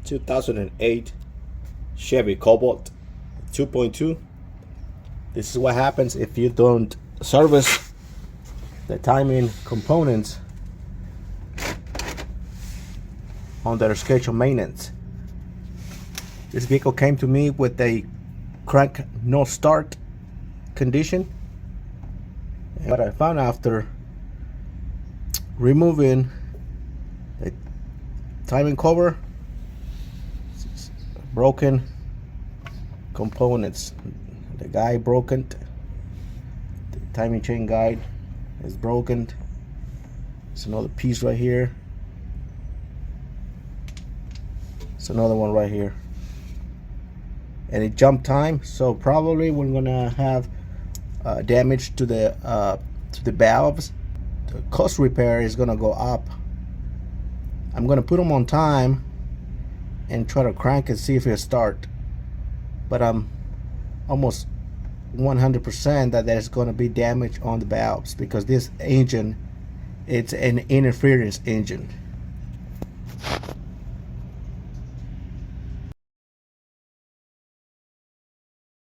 2008 Chevy Cobalt 2.2. This is what happens if you don't service the timing components on their scheduled maintenance. This vehicle came to me with a crank no start condition. And what I found after removing the timing cover, broken components. The guide broken, the timing chain guide is broken. There's another piece right here. It's another one right here, and it jumped time, so probably we're gonna have damage to the valves. The cost repair is gonna go up. I'm gonna put them on time and try to crank and see if it'll start, but I'm almost 100% that there's going to be damage on the valves because this engine, it's an interference engine.